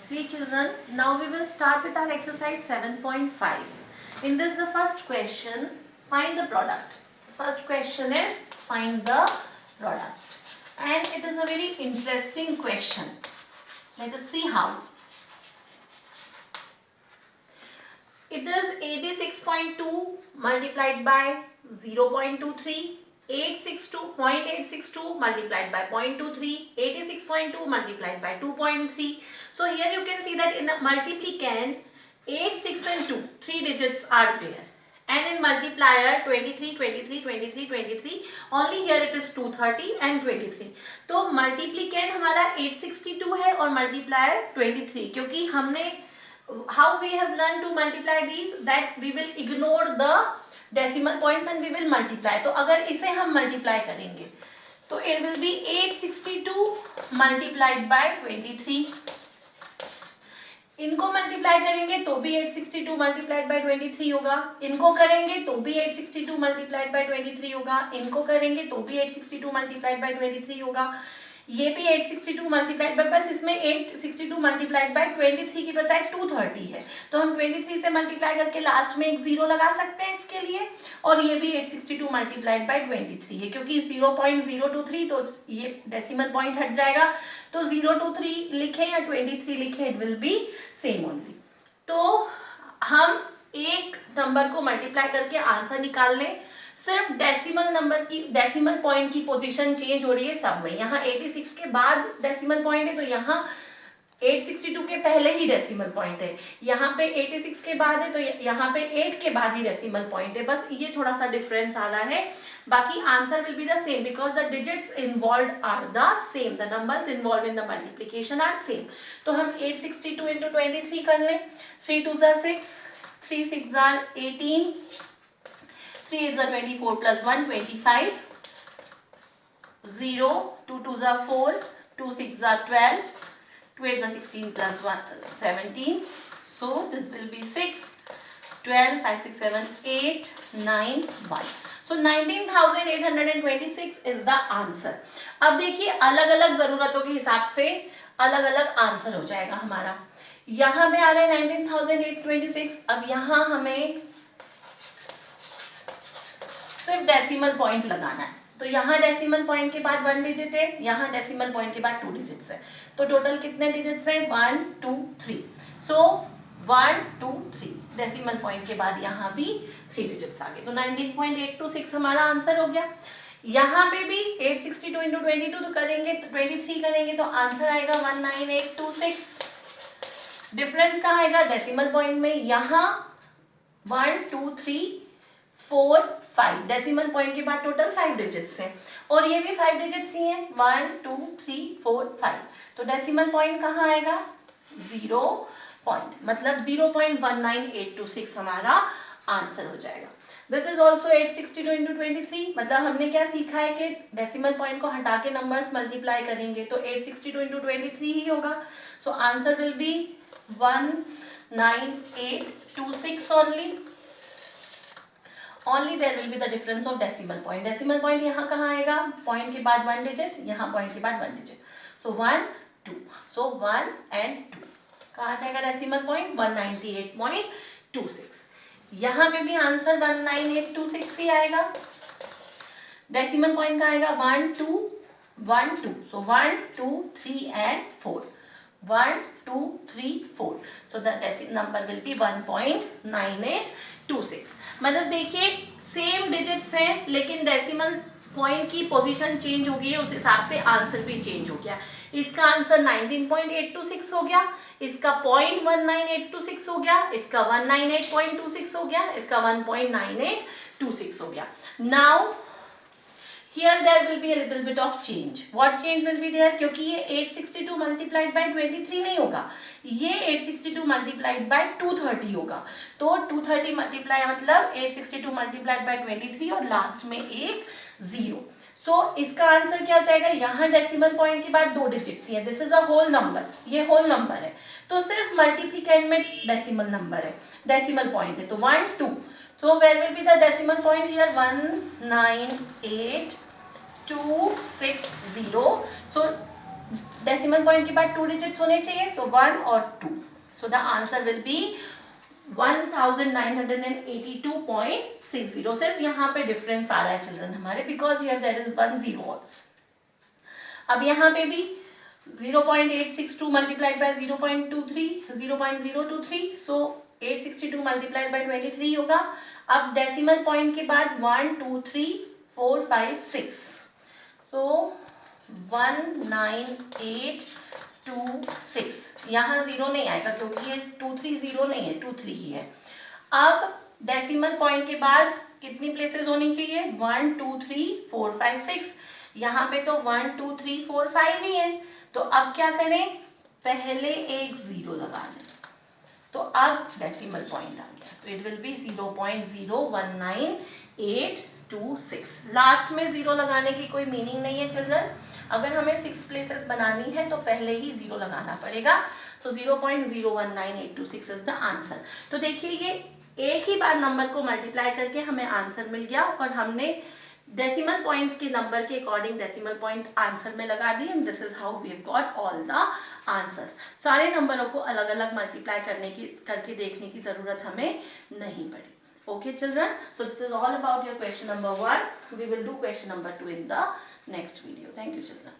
See children, now we will start with our exercise 7.5. In this the first question, find the product. First question is find the product. And it is a very interesting question. Let us see how. It is 86.2 multiplied by 0.23. 0.862 multiplied by 0.23, 86.2 multiplied by 2.3. So here you can see that in the multiplicand 8, 6 and 2, 3 digits are there. And in multiplier 23, 23, 23, 23, only here it is 230 and 23. तो multiplicand हमारा 862 है और multiplier 23, क्योंकि हमने how we have learned to multiply these, that we will ignore the decimal points and we will multiply. तो अगर इसे हम multiply करेंगे तो it will be 862 multiplied by 23. इनको मल्टीप्लाई करेंगे तो भी 862 मल्टीप्लाइड बाय 23 होगा, इनको करेंगे तो भी 862 मल्टीप्लाइड बाय 23 होगा, इनको करेंगे तो भी 862 मल्टीप्लाइड बाय 23 होगा, ये भी 862 मल्टीप्लाइड बाय, बस इसमें 862 मल्टीप्लाइड बाय 23 की बजाय 230 है, तो हम 23 से मल्टीप्लाई करके लास्ट में एक जीरो लगा सकते हैं इसके लिए, और ये भी 862 मल्टीप्लाइड बाय 23 है, क्योंकि 0.023 तो ये डेसिमल पॉइंट हट जाएगा, तो 023 लिखें या 23 लिखें, it will be same only. तो हम एक नंबर को मल्टीप्लाई करके आंसर निकाल लें. सिर्फ डेसिमल नंबर की, डेसिमल पॉइंट की पोजीशन चेंज हो रही है सब में. यहाँ 86 के बाद डेसिमल पॉइंट है तो यहाँ 862 के पहले ही डेसिमल पॉइंट है, यहाँ पे 86 के बाद है तो यहाँ पे 8 के बाद ही डेसिमल पॉइंट है. बस ये थोड़ा सा डिफरेंस आ रहा है, बाकी answer will be the same because the digits involve are the same, the numbers involve in the multiplication are same. तो हम 862 into 23 कर लें. 3 2 6, 3 6 18, 3 8 24 plus 1 25, 0 2 2 4, 2 6 12, 2 8 16 plus 1 17. So this will be 6, 12, 5 6 7 8 9 1. So 19,826 is the answer. अब देखिए अलग अलग जरूरतों के हिसाब से अलग अलग आंसर हो जाएगा हमारा. यहाँ पे आ रहा है 19,826. अब यहाँ हमें सिर्फ डेसिमल पॉइंट लगाना है, तो यहाँ डेसिमल पॉइंट के बाद 1 डिजिट है, यहाँ डेसिमल पॉइंट के बाद 2 डिजिट्स है, तो टोटल कितने डिजिट्स हैं 1 2 3. सो 1 2 3 डेसिमल पॉइंट के बाद यहाँ भी 3 डिजिट्स आ गए, तो 19.826 हमारा आंसर हो गया. यहाँ पे भी 862 into 22 तो करेंगे, 23 करेंगे तो आंसर आएगा 19826. डिफरेंस कहाँ आएगा डेसिमल पॉइंट में, यहाँ 1 2 3 4 5 डेसिमल पॉइंट के बाद टोटल 5 डिजिट्स हैं, और ये भी 5 डिजिट्स ही हैं 1 2 3 4 5. तो डेसिमल पॉइंट कहाँ आएगा 0 पॉइंट, मतलब 0.19826 हमारा आंसर हो जाएगा. This is also 862 into 23. मतलब हमने क्या सीखा है कि डेसिमल पॉइंट को हटा के नंबर्स मल्टीप्लाई करेंगे तो 862 into 23 ही होगा. So answer will B 19826 only there will be the difference of decimal point. Decimal point यहाँ कहाँ आएगा, पॉइंट के बाद 1 डिजिट, यहाँ पॉइंट के बाद 1 डिजिट, सो 1 2, सो 1 and 2 कहाँ जाएगा डेसिमल पॉइंट 198.26. यहाँ पे भी आंसर 19826 ही आएगा. डेसिमल पॉइंट कहाँ आएगा 1 2 1 2, सो 1 2 3 and 4, 1 2 3 4, so the decimal number will be 1.9826. मतलब देखिए सेम डिजिट्स हैं लेकिन डेसिमल पॉइंट की पोजीशन चेंज हो गई है, उस हिसाब से आंसर भी चेंज हो गया. इसका आंसर 19.826 हो गया, इसका 0.19826 हो गया, इसका 198.26 हो गया, इसका 1.9826 हो गया. Now here there will be a little bit of change. What change will be there? क्योंकि ये 862 multiplied by 23 नहीं होगा, ये 862 multiplied by 230 होगा. तो 230 multiply मतलब 862 multiplied by 23 और लास्ट में एक 0. सो इसका आंसर क्या हो जाएगा, यहाँ डेसिमल पॉइंट के बाद 2 डिजिट्स हैं, this is a whole number, ये होल नंबर है, तो सिर्फ मल्टीप्लिकेंड में डेसिमल नंबर है, डेसिमल पॉइंट है, तो 1 2. So where will be the decimal point here? 19826 0. So decimal point के बाद 2 डिजिट्स होने चाहिए, सो 1 और 2, so the answer will B 1982.60. सिर्फ यहाँ पे डिफरेंस आ रहा है चिल्ड्रन हमारे, because here there is 1 0 also. अब यहाँ पे भी 0.862 multiplied by 0.023, so 862 multiplied by 23 होगा. अब डेसिमल पॉइंट के बाद 1 2 3 4 5 6, सो 19826. यहाँ 0 नहीं आएगा क्योंकि ये 2 3 0 नहीं है, 2 3 ही है. अब डेसिमल पॉइंट के बाद कितनी प्लेसेस होनी चाहिए? 1 2 3 4 5 6. यहाँ पे तो 1 2 3 4 5 ही है, तो अब क्या करें? पहले एक 0 लगा दें, तो अब डेसिमल पॉइंट आ गया, तो इट विल बी 0.019826. लास्ट में 0 लगाने की कोई मीनिंग नहीं है चिल्ड्रन. अगर हमें 6 प्लेसेस बनानी है तो पहले ही 0 लगाना पड़ेगा. सो 0.019826 इज द आंसर. तो देखिए ये एक ही बार नंबर को मल्टीप्लाई करके हमें आंसर मिल गया, और हमने डेसिमल पॉइंट्स के नंबर के अकॉर्डिंग डेसिमल पॉइंट आंसर में लगा दी, and this is how we have got all the answers. सारे नंबरों को अलग अलग मल्टीप्लाई करके देखने की जरूरत हमें नहीं पड़ी. Okay children, so this is all about your question number 1. We will do question number 2 in the next video. Thank you children.